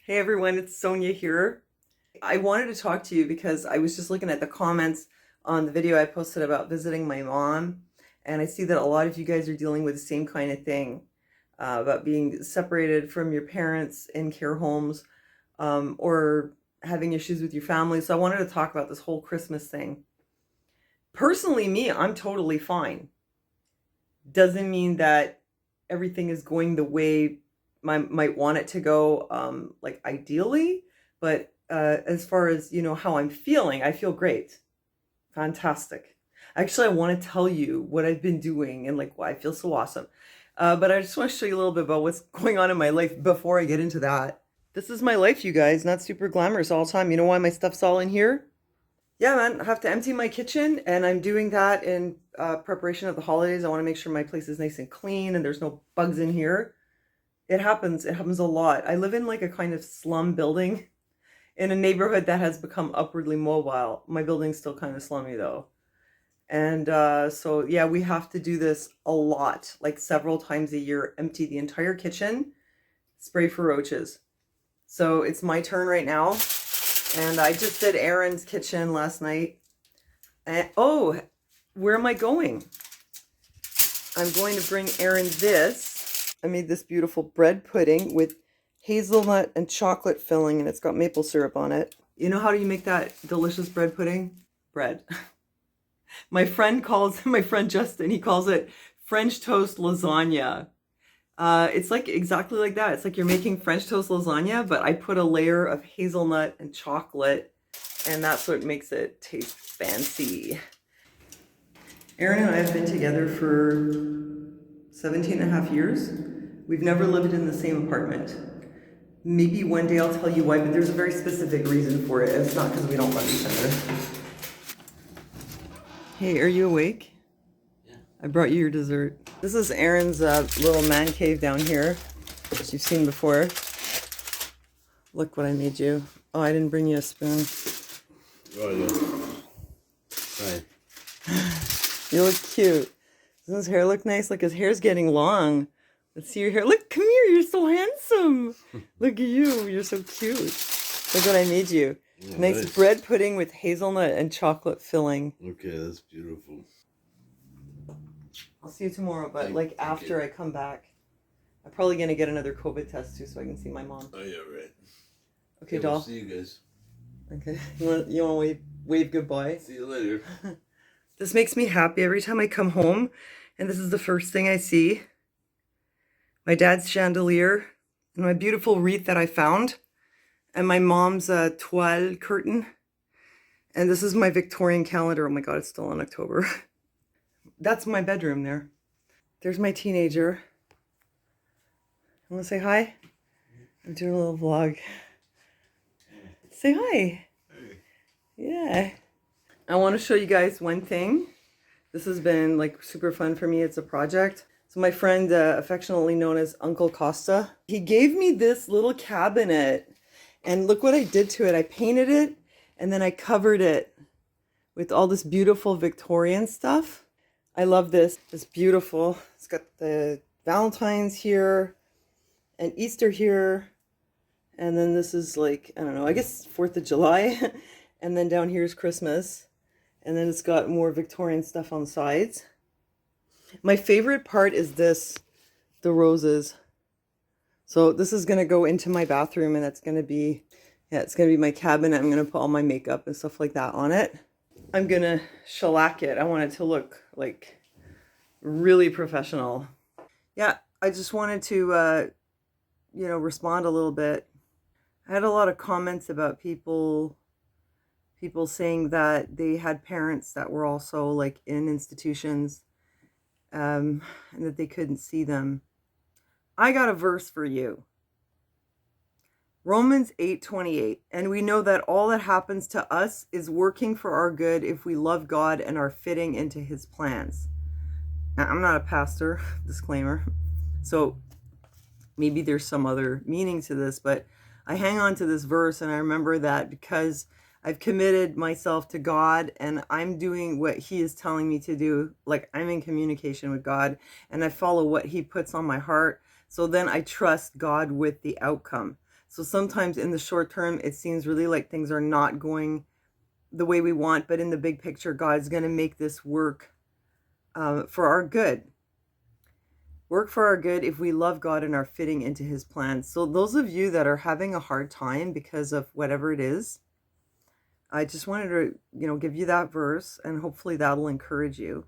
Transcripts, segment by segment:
Hey everyone, it's Sonia here. I wanted to talk to you because I was just looking at the comments on the video I posted about visiting my mom, and I see that a lot of you guys are dealing with the same kind of thing about being separated from your parents in care homes or having issues with your family. So I wanted to talk about this whole Christmas thing. Personally, me, I'm totally fine. Doesn't mean that everything is going the way might want it to go, like ideally, but as far as how I'm feeling, I feel great, fantastic. Actually, I want to tell you what I've been doing and like why I feel so awesome. But I just want to show you a little bit about what's going on in my life before I get into that. This is my life, you guys. Not super glamorous all the time. You know why my stuff's all in here? Yeah, man, I have to empty my kitchen, and I'm doing that in preparation of the holidays. I want to make sure my place is nice and clean and there's no bugs in here. It happens. It happens a lot. I live in like a kind of slum building in a neighborhood that has become upwardly mobile. My building's still kind of slummy though. And so, yeah, we have to do this a lot, like several times a year, empty the entire kitchen, spray for roaches. So it's my turn right now. And I just did Aaron's kitchen last night. And, oh, where am I going? I'm going to bring Aaron this. I made this beautiful bread pudding with hazelnut and chocolate filling, and it's got maple syrup on it. You know how do you make that delicious bread pudding? Bread. My friend Justin, he calls it French toast lasagna. It's like exactly like that. It's like you're making French toast lasagna, but I put a layer of hazelnut and chocolate, and that's what makes it taste fancy. Aaron and I have been together for 17 and a half years. We've never lived in the same apartment. Maybe one day I'll tell you why, but there's a very specific reason for it. It's not because we don't love each other. Hey, are you awake? Yeah. I brought you your dessert. This is Aaron's little man cave down here, which you've seen before. Look what I made you. Oh, I didn't bring you a spoon. Oh, yeah. Right. You look cute. Doesn't his hair look nice? Look, his hair's getting long. Let's see your hair. Look, come here. You're so handsome. Look at you. You're so cute. Look what I made you. Yeah, nice bread pudding with hazelnut and chocolate filling. Okay, that's beautiful. I'll see you tomorrow, but like after I come back. I'm probably going to get another COVID test too so I can see my mom. Oh, yeah, right. Okay, Yeah, doll. we'll see you guys. Okay. You want to wave goodbye? See you later. This makes me happy every time I come home, and this is the first thing I see. My dad's chandelier, and my beautiful wreath that I found, and my mom's toile curtain. And this is my Victorian calendar. Oh my God, it's still in October. That's my bedroom there. There's my teenager. You want to say hi? I'm doing a little vlog. Say hi. Hey. Yeah. I want to show you guys one thing. This has been like super fun for me. It's a project. So my friend, affectionately known as Uncle Costa, he gave me this little cabinet, and look what I did to it. I painted it, and then I covered it with all this beautiful Victorian stuff. I love this. It's beautiful. It's got the Valentine's here and Easter here. And then this is like, I don't know, I guess 4th of July. And then down here is Christmas. And then it's got more Victorian stuff on the sides. My favorite part is this, the roses. So this is going to go into my bathroom, and that's going to be, yeah, it's going to be my cabinet. I'm going to put all my makeup and stuff like that on it. I'm going to shellac it. I want it to look like really professional. Yeah, I just wanted to, respond a little bit. I had a lot of comments about people saying that they had parents that were also like in institutions, and that they couldn't see them. I got a verse for you. Romans 8:28. And we know that all that happens to us is working for our good if we love God and are fitting into his plans. Now, I'm not a pastor, disclaimer. So maybe there's some other meaning to this, but I hang on to this verse, and I remember that because I've committed myself to God, and I'm doing what he is telling me to do. Like, I'm in communication with God, and I follow what he puts on my heart. So then I trust God with the outcome. So sometimes in the short term, it seems really like things are not going the way we want, but in the big picture, God's going to make this work for our good. Work for our good if we love God and are fitting into his plans. So those of you that are having a hard time because of whatever it is, I just wanted to, give you that verse, and hopefully that'll encourage you.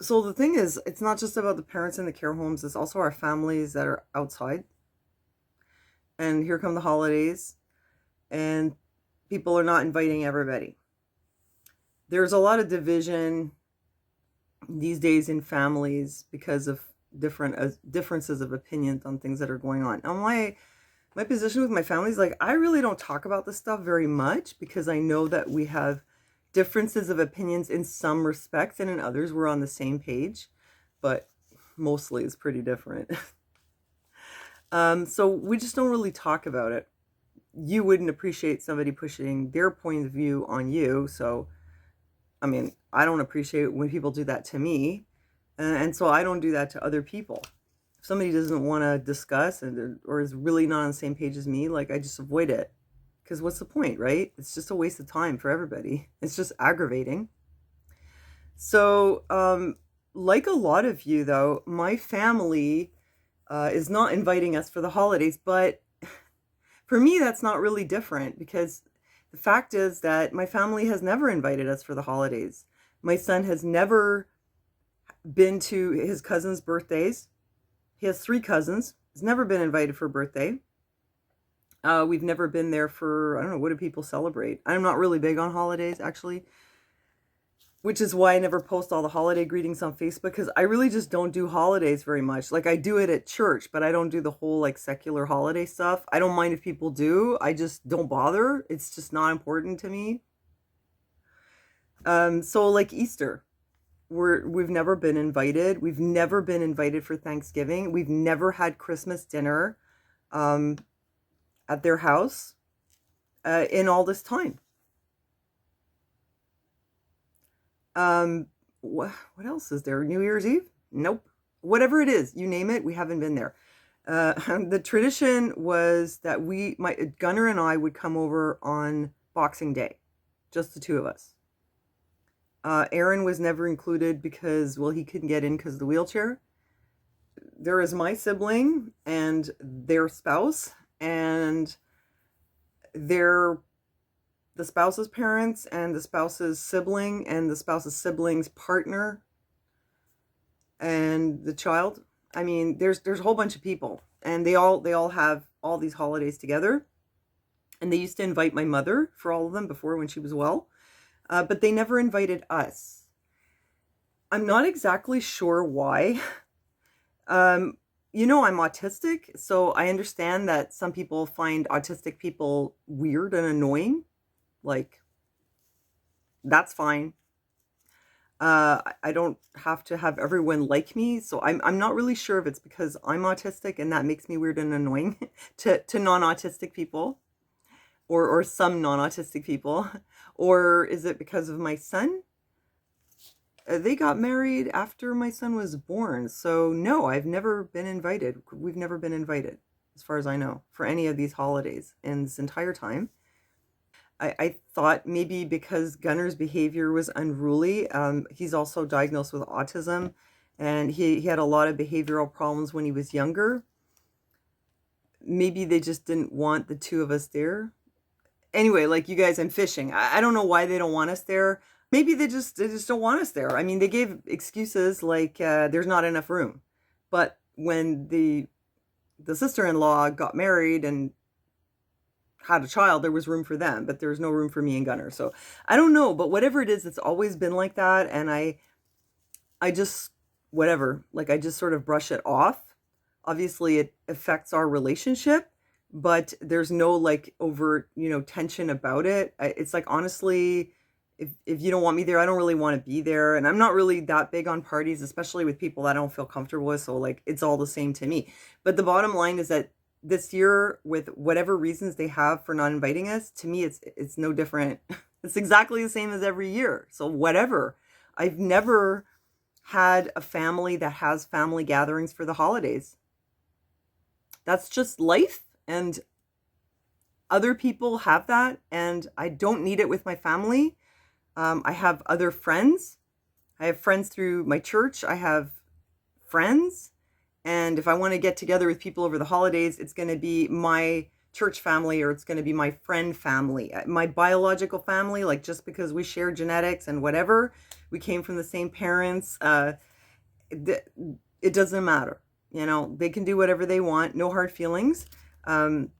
So the thing is, it's not just about the parents in the care homes, it's also our families that are outside. And here come the holidays, and people are not inviting everybody. There's a lot of division these days in families because of differences of opinions on things that are going on. Now, my position with my family is like, I really don't talk about this stuff very much because I know that we have differences of opinions in some respects, and in others we're on the same page, but mostly it's pretty different. So we just don't really talk about it. You wouldn't appreciate somebody pushing their point of view on you, so I mean, I don't appreciate when people do that to me, and so I don't do that to other people. If somebody doesn't want to discuss or is really not on the same page as me, like, I just avoid it. Because what's the point, right? It's just a waste of time for everybody. It's just aggravating. So, like a lot of you, though, my family is not inviting us for the holidays, but for me, that's not really different because the fact is that my family has never invited us for the holidays. My son has never been to his cousins' birthdays. He has 3 cousins. He's never been invited for a birthday. We've never been there for, I don't know, what do people celebrate? I'm not really big on holidays, actually, which is why I never post all the holiday greetings on Facebook, because I really just don't do holidays very much. Like, I do it at church, but I don't do the whole, like, secular holiday stuff. I don't mind if people do. I just don't bother. It's just not important to me. So, like Easter, we've never been invited. We've never been invited for Thanksgiving. We've never had Christmas dinner at their house in all this time. What else is there? New Year's Eve? Nope. Whatever it is, you name it, we haven't been there. The tradition was that Gunnar and I would come over on Boxing Day, just the 2 of us. Aaron was never included because, well, he couldn't get in because of the wheelchair. There is my sibling and their spouse and the spouse's parents and the spouse's sibling and the spouse's sibling's partner and the child. I mean, there's a whole bunch of people, and they all have all these holidays together. And they used to invite my mother for all of them before, when she was well, but they never invited us. I'm not exactly sure why. I'm autistic, so I understand that some people find autistic people weird and annoying. Like, that's fine. I don't have to have everyone like me, so I'm not really sure if it's because I'm autistic and that makes me weird and annoying to non-autistic people, or some non-autistic people, or is it because of my son? They got married after my son was born, so no, I've never been invited. We've never been invited, as far as I know, for any of these holidays in this entire time. I thought maybe because Gunnar's behavior was unruly. He's also diagnosed with autism, and he had a lot of behavioral problems when he was younger. Maybe they just didn't want the 2 of us there. Anyway, like, you guys, I'm fishing. I don't know why they don't want us there. Maybe they just don't want us there. I mean, they gave excuses like there's not enough room. But when the sister-in-law got married and had a child, there was room for them, but there was no room for me and Gunnar. So I don't know, but whatever it is, it's always been like that. And I just, whatever, like, I just sort of brush it off. Obviously it affects our relationship, but there's no, like, overt, tension about it. It's like, honestly, if you don't want me there, I don't really want to be there. And I'm not really that big on parties, especially with people that I don't feel comfortable with. So, like, it's all the same to me. But the bottom line is that this year, with whatever reasons they have for not inviting us, to me, it's no different. It's exactly the same as every year. So whatever. I've never had a family that has family gatherings for the holidays. That's just life, and Other people have that, and I don't need it with my family. I have other friends. I have friends through my church. I have friends. And if I want to get together with people over the holidays, it's going to be my church family or it's going to be my friend family. My biological family, like just because we share genetics and whatever, we came from the same parents, it doesn't matter. You know, they can do whatever they want, no hard feelings. Um,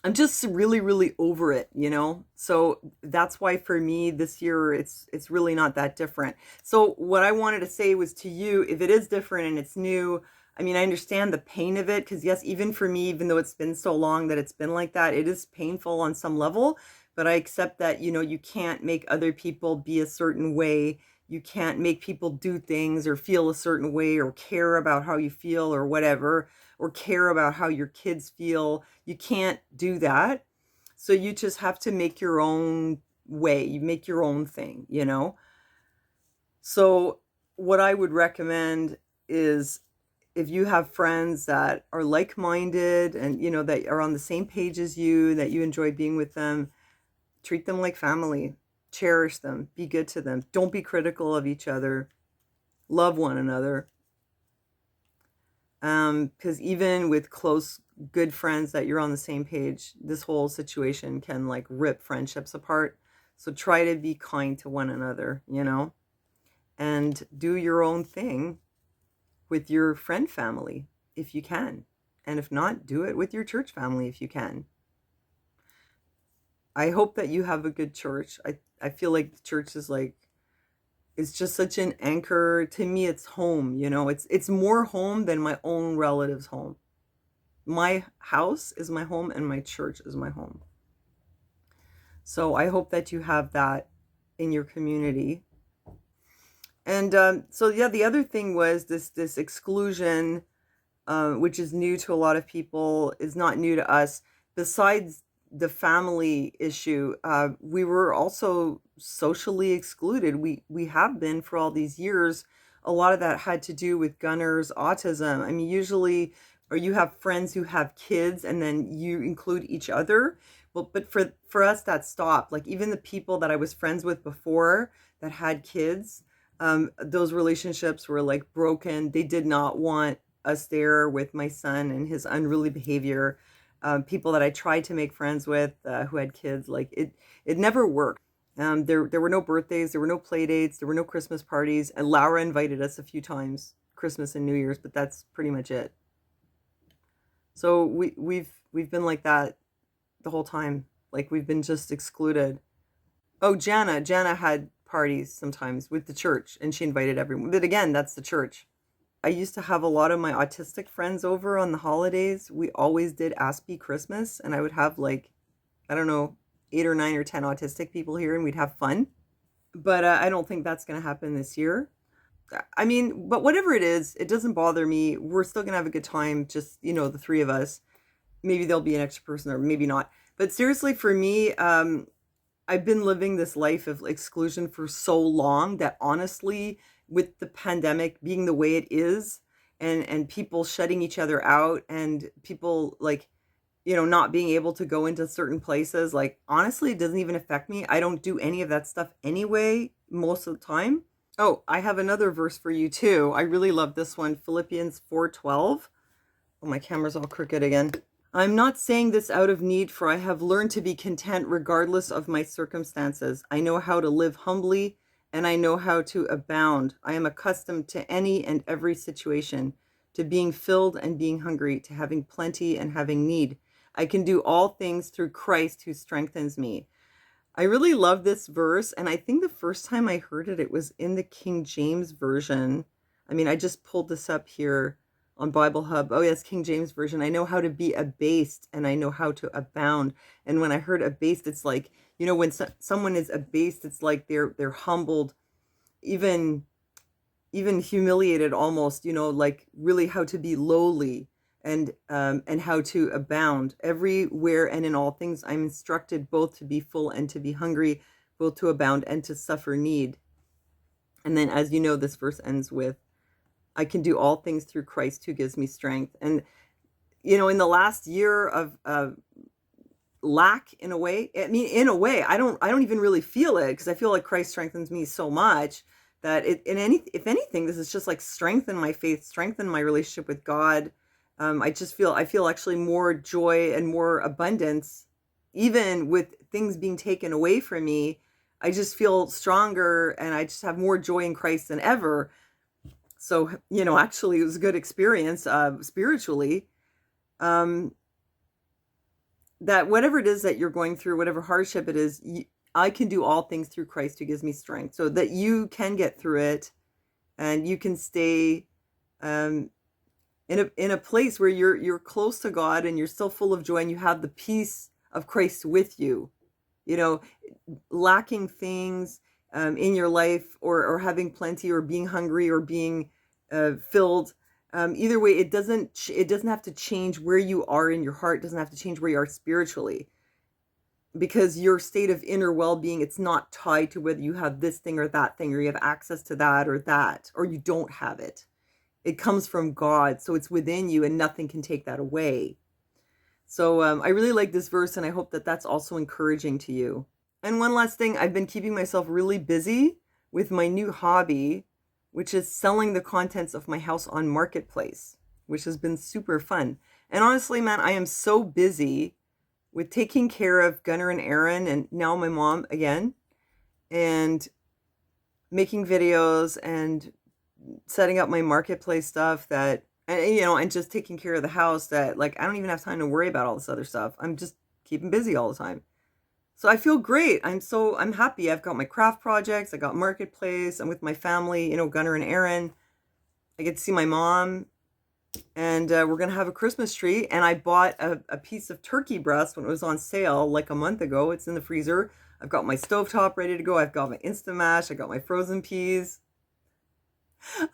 I'm just really, really over it, you know? So that's why for me this year it's really not that different. So what I wanted to say was to you, if it is different and it's new, I mean, I understand the pain of it because yes, even for me, even though it's been so long that it's been like that, it is painful on some level, but I accept that, you know, you can't make other people be a certain way. You can't make people do things or feel a certain way or care about how you feel or whatever, or care about how your kids feel. You can't do that. So you just have to make your own way. You make your own thing, you know? So what I would recommend is if you have friends that are like-minded and, you know, that are on the same page as you, that you enjoy being with them, treat them like family. Cherish them. Be good to them. Don't be critical of each other. Love one another. Because even with close, good friends that you're on the same page, this whole situation can like rip friendships apart. So try to be kind to one another, you know, and do your own thing with your friend family if you can. And if not, do it with your church family if you can. I hope that you have a good church. I feel like the church is like, it's just such an anchor. To me, it's home, you know, it's more home than my own relatives' home. My house is my home and my church is my home. So I hope that you have that in your community. And so yeah, the other thing was this exclusion, which is new to a lot of people, is not new to us. Besides the family issue, we were also socially excluded. We have been for all these years. A lot of that had to do with Gunner's autism. I mean, usually, or you have friends who have kids, and then you include each other. Well, but for us, that stopped. Like even the people that I was friends with before that had kids, those relationships were like broken. They did not want us there with my son and his unruly behavior. People that I tried to make friends with who had kids, like it never worked. There were no birthdays, there were no play dates, there were no Christmas parties. And Laura invited us a few times, Christmas and New Year's, but that's pretty much it. So we've been like that the whole time. Like we've been just excluded. Oh, Jana had parties sometimes with the church, and she invited everyone. But again, that's the church. I used to have a lot of my autistic friends over on the holidays. We always did Aspie Christmas, and I would have like, I don't know, 8 or 9 or 10 autistic people here, and we'd have fun. But I don't think that's going to happen this year. I mean, but whatever it is, it doesn't bother me. We're still going to have a good time, just, you know, the three of us. Maybe there'll be an extra person or maybe not. But seriously, for me, I've been living this life of exclusion for so long that honestly, with the pandemic being the way it is, and people shutting each other out, and people like, you know, not being able to go into certain places, like honestly, it doesn't even affect me. I don't do any of that stuff anyway, most of the time. Oh, I have another verse for you too. I really love this one, Philippians 4:12. Oh, my camera's all crooked again. I'm not saying this out of need, for I have learned to be content regardless of my circumstances. I know how to live humbly, and I know how to abound. I am accustomed to any and every situation, to being filled and being hungry, to having plenty and having need. I can do all things through Christ who strengthens me. I really love this verse, and I think the first time I heard it, it was in the King James Version. I mean, I just pulled this up here on Bible Hub. Oh yes, King James Version. I know how to be abased, and I know how to abound. And when I heard abased, it's like, you know, when someone is abased, it's like they're humbled, even humiliated almost, you know, like really how to be lowly, and how to abound everywhere and in all things. I'm instructed both to be full and to be hungry, both to abound and to suffer need. And then, as you know, this verse ends with, I can do all things through Christ who gives me strength. And, you know, in the last year of lack in a way. I mean, in a way, I don't even really feel it because I feel like Christ strengthens me so much that if anything, this is just like strengthen my faith, strengthen my relationship with God. I feel actually more joy and more abundance, even with things being taken away from me. I just feel stronger and I just have more joy in Christ than ever. So, actually, it was a good experience spiritually. Um, that whatever it is that you're going through, whatever hardship it is, I can do all things through Christ who gives me strength, so that you can get through it and you can stay um, in a place where you're close to God and you're still full of joy and you have the peace of Christ with you. You know, lacking things in your life, or having plenty, or being hungry, or being filled. Either way, it doesn't have to change where you are in your heart. It doesn't have to change where you are spiritually, because your state of inner well-being, it's not tied to whether you have this thing or that thing, or you have access to that, or you don't have it. It comes from God, so it's within you and nothing can take that away. So I really like this verse, and I hope that that's also encouraging to you. And one last thing, I've been keeping myself really busy with my new hobby, which is selling the contents of my house on Marketplace, which has been super fun. And honestly, man, I am so busy with taking care of Gunnar and Aaron, and now my mom again, and making videos and setting up my Marketplace stuff and just taking care of the house, that like I don't even have time to worry about all this other stuff. I'm just keeping busy all the time. So I feel great. I'm happy. I've got my craft projects. I got Marketplace. I'm with my family, Gunnar and Aaron. I get to see my mom, and we're going to have a Christmas tree. And I bought a piece of turkey breast when it was on sale like a month ago. It's in the freezer. I've got my stovetop ready to go. I've got my Instamash. I got my frozen peas.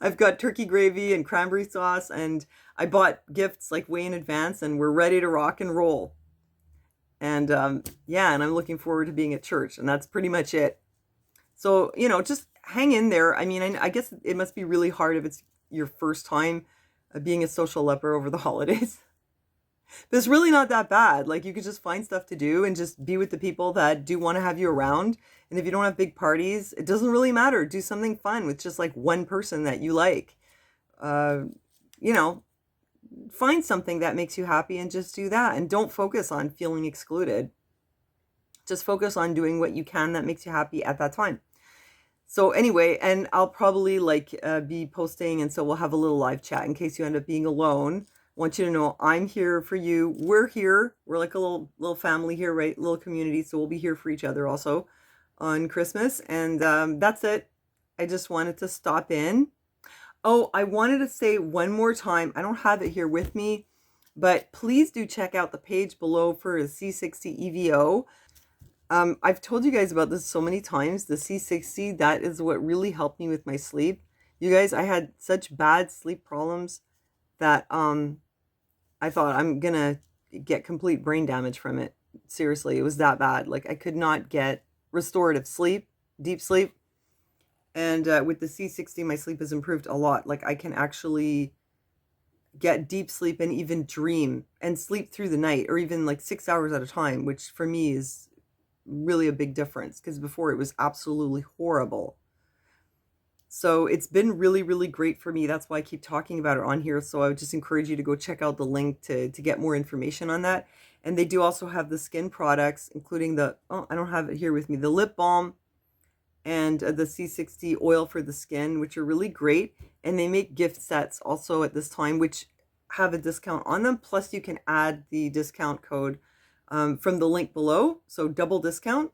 I've got turkey gravy and cranberry sauce. And I bought gifts like way in advance, and we're ready to rock and roll. And and I'm looking forward to being at church, and that's pretty much it. So, just hang in there. I mean, I guess it must be really hard if it's your first time being a social leper over the holidays. But it's really not that bad. Like, you could just find stuff to do and just be with the people that do want to have you around. And if you don't have big parties, it doesn't really matter. Do something fun with just like one person that you like. You know, find something that makes you happy and just do that. And don't focus on feeling excluded. Just focus on doing what you can that makes you happy at that time. So anyway, and I'll probably be posting, and so we'll have a little live chat in case you end up being alone. I want you to know I'm here for you. We're here. We're like a little family here, right? Little community. So we'll be here for each other also on Christmas. And that's it. I just wanted to stop in. Oh, I wanted to say one more time, I don't have it here with me, but please do check out the page below for the C60 EVO. I've told you guys about this so many times. The C60, that is what really helped me with my sleep. You guys, I had such bad sleep problems that I thought I'm gonna get complete brain damage from it. Seriously, it was that bad. Like, I could not get restorative sleep, deep sleep. And with the C60, my sleep has improved a lot. Like, I can actually get deep sleep and even dream and sleep through the night, or even like 6 hours at a time, which for me is really a big difference, because before it was absolutely horrible. So it's been really, really great for me. That's why I keep talking about it on here. So I would just encourage you to go check out the link to get more information on that. And they do also have the skin products, including I don't have it here with me, the lip balm and the C60 oil for the skin, which are really great. And they make gift sets also at this time, which have a discount on them. Plus you can add the discount code from the link below. So double discount.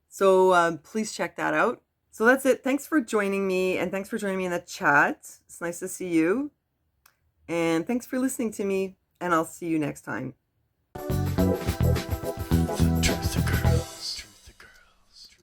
So please check that out. So that's it. Thanks for joining me, and thanks for joining me in the chat. It's nice to see you. And thanks for listening to me, and I'll see you next time.